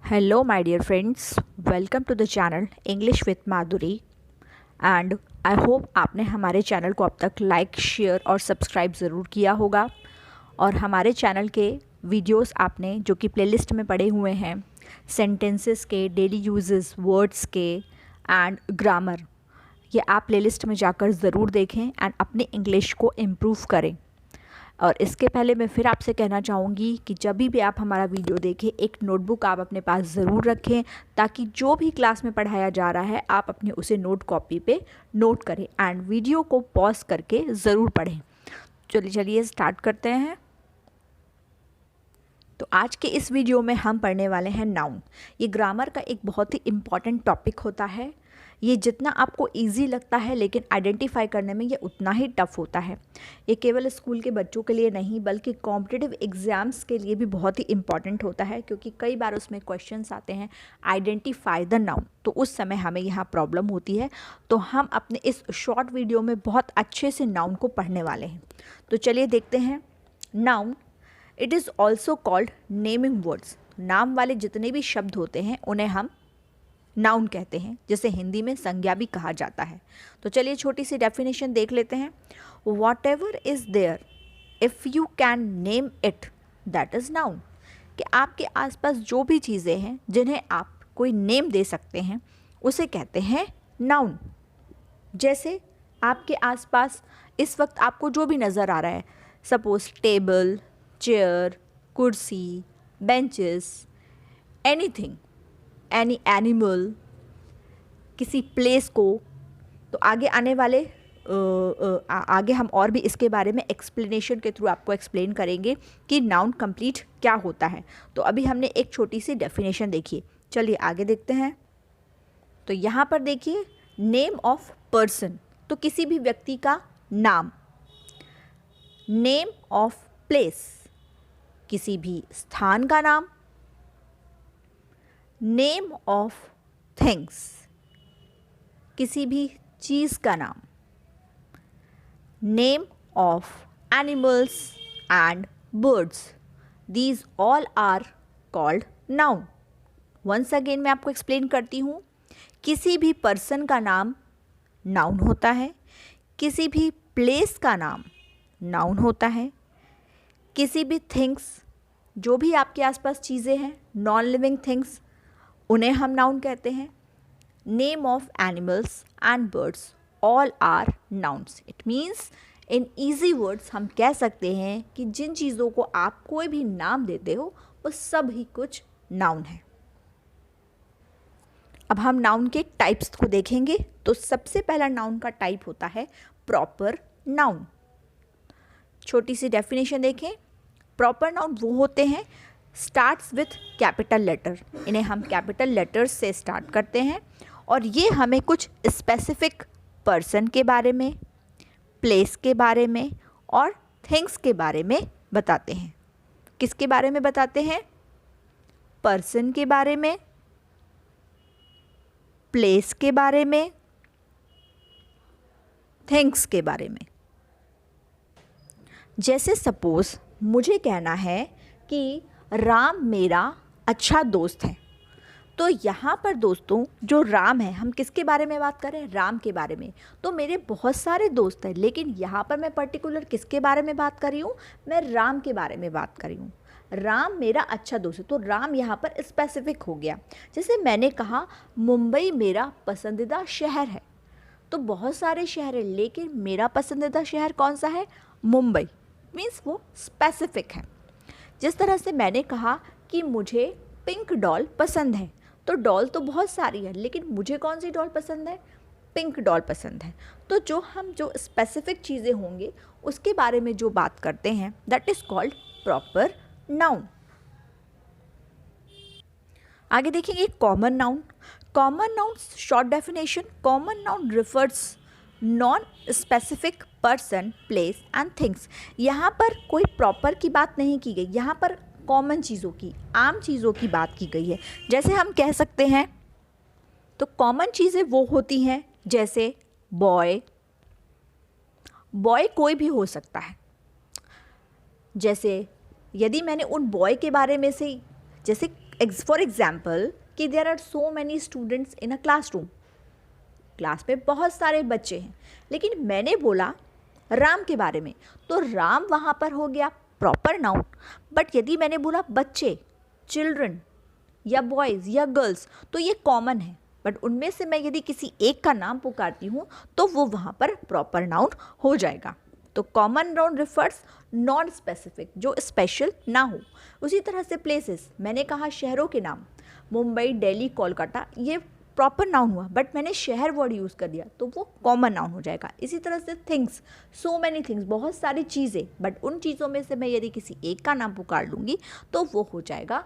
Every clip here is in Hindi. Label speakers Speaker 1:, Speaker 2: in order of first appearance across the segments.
Speaker 1: Hello, my dear friends. Welcome to the channel English with Madhuri. And I hope आपने हमारे चैनल को अब तक लाइक शेयर और सब्सक्राइब ज़रूर किया होगा। और हमारे चैनल के वीडियोस आपने जो कि प्लेलिस्ट में पड़े हुए हैं सेंटेंसेस के, डेली यूजेस, वर्ड्स के एंड ग्रामर, ये आप प्लेलिस्ट में जाकर ज़रूर देखें एंड अपने इंग्लिश को इम्प्रूव करें। और इसके पहले मैं फिर आपसे कहना चाहूँगी कि जब भी आप हमारा वीडियो देखें एक नोटबुक आप अपने पास ज़रूर रखें, ताकि जो भी क्लास में पढ़ाया जा रहा है आप अपने उसे नोट कॉपी पे नोट करें एंड वीडियो को पॉज करके ज़रूर पढ़ें। चलिए स्टार्ट करते हैं। तो आज के इस वीडियो में हम पढ़ने वाले हैं नाउन। ये ग्रामर का एक बहुत ही इम्पॉर्टेंट टॉपिक होता है। ये जितना आपको इजी लगता है लेकिन आइडेंटिफाई करने में ये उतना ही टफ होता है। ये केवल स्कूल के बच्चों के लिए नहीं बल्कि कॉम्पिटिटिव एग्ज़ाम्स के लिए भी बहुत ही इम्पॉर्टेंट होता है, क्योंकि कई बार उसमें क्वेश्चंस आते हैं आइडेंटिफाई द नाउन, तो उस समय हमें यहाँ प्रॉब्लम होती है। तो हम अपने इस शॉर्ट वीडियो में बहुत अच्छे से नाउन को पढ़ने वाले हैं। तो चलिए देखते हैं। Noun it is also called naming words. नाम वाले जितने भी शब्द होते हैं उन्हें हम नाउन कहते हैं, जिसे हिंदी में संज्ञा भी कहा जाता है। तो चलिए छोटी सी डेफिनेशन देख लेते हैं। Whatever is there if you can name it that is noun. कि आपके आसपास जो भी चीज़ें हैं जिन्हें आप कोई नेम दे सकते हैं उसे कहते हैं नाउन। जैसे आपके आसपास इस वक्त आपको जो भी नज़र आ रहा है, सपोज टेबल, चेयर, कुर्सी, बेंचेस, एनीथिंग, एनी एनिमल, किसी प्लेस को, तो आगे आने वाले आगे हम और भी इसके बारे में एक्सप्लेनेशन के थ्रू आपको एक्सप्लेन करेंगे कि नाउन कंप्लीट क्या होता है। तो अभी हमने एक छोटी सी डेफिनेशन देखी, चलिए आगे देखते हैं। तो यहाँ पर देखिए, नेम ऑफ पर्सन, तो किसी भी व्यक्ति का नाम। नेम ऑफ प्लेस, किसी भी स्थान का नाम। नेम ऑफ थिंग्स, किसी भी चीज़ का नाम। Name of animals and birds, these all are called noun. Once again मैं आपको एक्सप्लेन करती हूँ। किसी भी पर्सन का नाम नाउन होता है, किसी भी प्लेस का नाम नाउन होता है, किसी भी थिंग्स, जो भी आपके आसपास चीज़ें हैं, नॉन लिविंग थिंग्स, उन्हें हम नाउन कहते हैं। Name of animals and birds all are nouns. It means in easy words हम कह सकते हैं कि जिन चीज़ों को आप कोई भी नाम देते हो वो सब ही कुछ नाउन है। अब हम नाउन के टाइप्स को देखेंगे। तो सबसे पहला नाउन का टाइप होता है प्रॉपर नाउन। छोटी सी डेफिनेशन देखें। प्रॉपर नाउन वो होते हैं स्टार्ट्स विथ कैपिटल लेटर। इन्हें हम कैपिटल लेटर्स से स्टार्ट करते हैं और ये हमें कुछ स्पेसिफिक पर्सन के बारे में, प्लेस के बारे में और थिंग्स के बारे में बताते हैं। किसके बारे में बताते हैं? पर्सन के बारे में, प्लेस के बारे में, थिंग्स के बारे में। जैसे सपोज मुझे कहना है कि राम मेरा अच्छा दोस्त है, तो यहाँ पर दोस्तों जो राम है, हम किसके बारे में बात कर रहे हैं? राम के बारे में। तो मेरे बहुत सारे दोस्त हैं, लेकिन यहाँ पर मैं पर्टिकुलर किसके बारे में बात कर रही हूँ? मैं राम के बारे में बात कर रही हूँ। राम मेरा अच्छा दोस्त है, तो राम यहाँ पर स्पेसिफिक हो गया। जैसे मैंने कहा मुंबई मेरा पसंदीदा शहर है, तो बहुत सारे शहर हैं लेकिन मेरा पसंदीदा शहर कौन सा है? मुंबई। मीन्स वो स्पेसिफिक है। जिस तरह से मैंने कहा कि मुझे पिंक डॉल पसंद है, तो डॉल तो बहुत सारी है लेकिन मुझे कौन सी डॉल पसंद है? पिंक डॉल पसंद है। तो जो स्पेसिफिक चीज़ें होंगे उसके बारे में जो बात करते हैं that is called proper noun. आगे देखेंगे common noun. Common noun short definition, common noun refers non specific person, place and things. यहाँ पर कोई प्रॉपर की बात नहीं की गई, यहाँ पर कॉमन चीज़ों की, आम चीज़ों की बात की गई है। जैसे हम कह सकते हैं, तो कॉमन चीज़ें वो होती हैं जैसे बॉय। बॉय कोई भी हो सकता है। जैसे यदि मैंने उन बॉय के बारे में से, जैसे फॉर एग्जाम्पल कि there are so many students in a classroom, class में बहुत सारे बच्चे हैं, लेकिन मैंने बोला राम के बारे में, तो राम वहाँ पर हो गया प्रॉपर नाउन। बट यदि मैंने बोला बच्चे, चिल्ड्रन या बॉयज़ या गर्ल्स, तो ये कॉमन है, बट उनमें से मैं यदि किसी एक का नाम पुकारती हूँ तो वो वहाँ पर प्रॉपर नाउन हो जाएगा। तो common noun refers non specific, जो स्पेशल ना हो। उसी तरह से प्लेसेस, मैंने कहा शहरों के नाम, मुंबई, दिल्ली, कोलकाता, ये प्रॉपर नाउन हुआ, बट मैंने शहर वर्ड यूज़ कर दिया तो वो कॉमन नाउन हो जाएगा। इसी तरह से थिंग्स, सो मैनी थिंग्स, बहुत सारी चीज़ें, बट उन चीज़ों में से मैं यदि किसी एक का नाम पुकार लूँगी तो वो हो जाएगा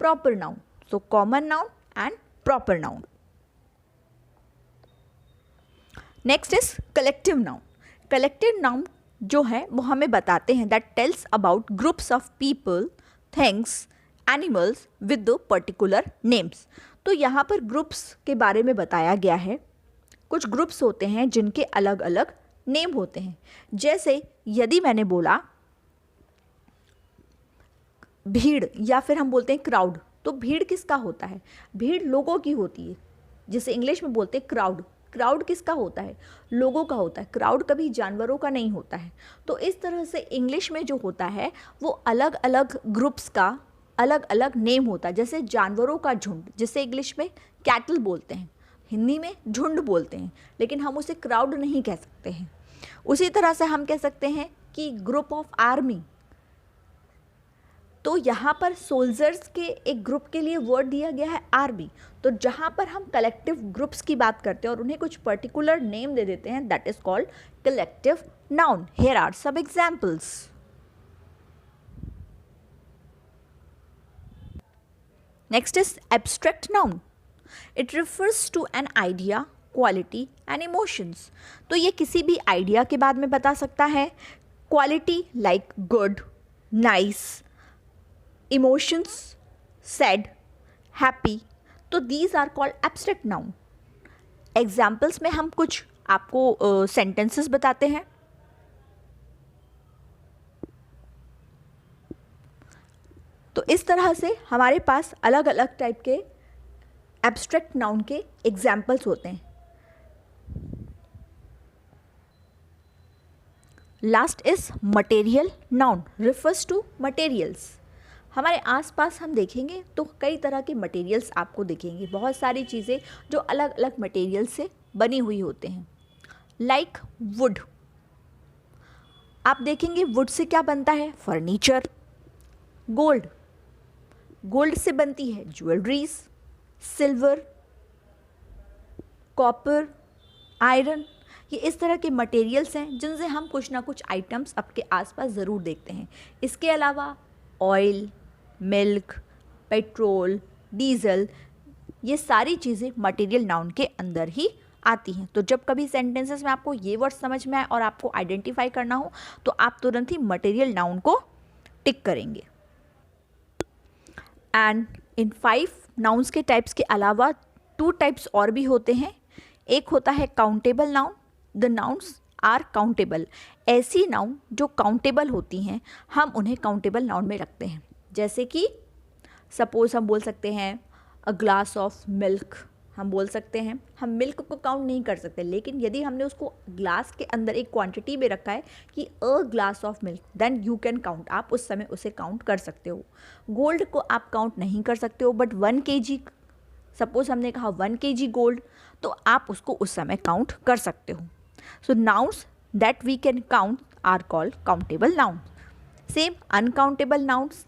Speaker 1: proper noun. So common noun and proper noun. Next is collective noun. Collective noun जो है वो हमें बताते हैं that tells about groups of people, things, animals with the particular names. तो यहाँ पर ग्रुप्स के बारे में बताया गया है। कुछ ग्रुप्स होते हैं जिनके अलग अलग नेम होते हैं। जैसे यदि मैंने बोला भीड़, या फिर हम बोलते हैं क्राउड, तो भीड़ किसका होता है? भीड़ लोगों की होती है, जिसे इंग्लिश में बोलते हैं क्राउड। क्राउड किसका होता है? लोगों का होता है। क्राउड कभी जानवरों का नहीं होता है। तो इस तरह से इंग्लिश में जो होता है वो अलग अलग ग्रुप्स का अलग अलग नेम होता है। जैसे जानवरों का झुंड, जिसे इंग्लिश में कैटल बोलते हैं, हिंदी में झुंड बोलते हैं, लेकिन हम उसे क्राउड नहीं कह सकते हैं। उसी तरह से हम कह सकते हैं कि ग्रुप ऑफ आर्मी, तो यहाँ पर सोल्जर्स के एक ग्रुप के लिए वर्ड दिया गया है आर्मी। तो जहाँ पर हम कलेक्टिव ग्रुप्स की बात करते हैं और उन्हें कुछ पर्टिकुलर नेम दे देते हैं, that is called collective noun. Here are some examples. Next is abstract noun. It refers to an idea, quality and emotions. तो ये किसी भी आइडिया के बाद में बता सकता है, quality like good, nice, emotions sad, happy, तो these are called abstract noun. Examples में हम कुछ आपको सेंटेंसेस बताते हैं। तो इस तरह से हमारे पास अलग अलग टाइप के एब्स्ट्रैक्ट नाउन के एग्जाम्पल्स होते हैं। Last is material noun, refers to materials. हमारे आसपास हम देखेंगे तो कई तरह के मटेरियल्स आपको दिखेंगे, बहुत सारी चीज़ें जो अलग अलग मटेरियल से बनी हुई होते हैं। लाइक वुड, आप देखेंगे वुड से क्या बनता है? फर्नीचर। गोल्ड, गोल्ड से बनती है ज्वेलरीज। सिल्वर, कॉपर, आयरन, ये इस तरह के मटेरियल्स हैं जिनसे हम कुछ ना कुछ आइटम्स आपके आसपास ज़रूर देखते हैं। इसके अलावा ऑयल, मिल्क, पेट्रोल, डीजल, ये सारी चीज़ें मटेरियल नाउन के अंदर ही आती हैं। तो जब कभी सेंटेंसेस में आपको ये वर्ड समझ में आए और आपको आइडेंटिफाई करना हो तो आप तुरंत ही मटेरियल नाउन को टिक करेंगे। एंड इन 5 नाउन्स के टाइप्स के अलावा 2 टाइप्स और भी होते हैं। एक होता है countable noun. The nouns are countable. ऐसी नाउन जो काउंटेबल होती हैं हम उन्हें काउंटेबल नाउन में रखते हैं। जैसे कि सपोज हम बोल सकते हैं अ ग्लास ऑफ मिल्क, हम बोल सकते हैं, हम मिल्क को काउंट नहीं कर सकते, लेकिन यदि हमने उसको ग्लास के अंदर एक क्वांटिटी में रखा है कि a glass of milk, then you can count, आप उस समय उसे काउंट कर सकते हो। गोल्ड को आप काउंट नहीं कर सकते हो, बट 1 kg, सपोज हमने कहा 1 kg गोल्ड, तो आप उसको उस समय काउंट कर सकते हो। So nouns that we can count are called countable noun. Same uncountable nouns,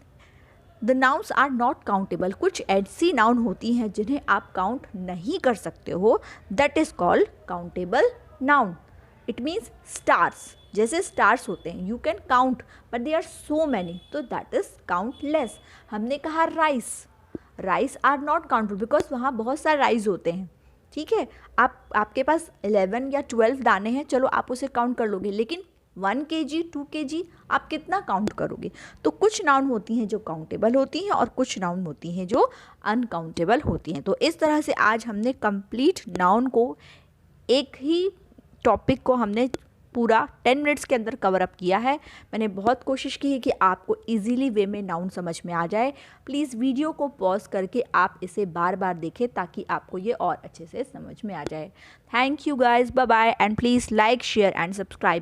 Speaker 1: the nouns are not countable. कुछ ऐसी नाउन होती हैं जिन्हें आप काउंट नहीं कर सकते हो, that is called countable noun. It means stars, जैसे स्टार्स होते हैं you can count but they are so many, तो दैट इज काउंटलेस। हमने कहा rice, rice are not countable because वहाँ बहुत सारे राइस होते हैं। ठीक है, आपके पास 11 या 12 दाने हैं, चलो आप उसे काउंट कर लोगे, लेकिन 1 kg 2 kg आप कितना काउंट करोगे? तो कुछ नाउन होती हैं जो काउंटेबल होती हैं और कुछ नाउन होती हैं जो अनकाउंटेबल होती हैं। तो इस तरह से आज हमने कंप्लीट नाउन को, एक ही टॉपिक को हमने पूरा 10 मिनट्स के अंदर कवर अप किया है। मैंने बहुत कोशिश की है कि आपको इजीली वे में नाउन समझ में आ जाए। प्लीज़ वीडियो को पॉज करके आप इसे बार बार देखें ताकि आपको ये और अच्छे से समझ में आ जाए। Thank you guys, bye bye, and please like, share and subscribe.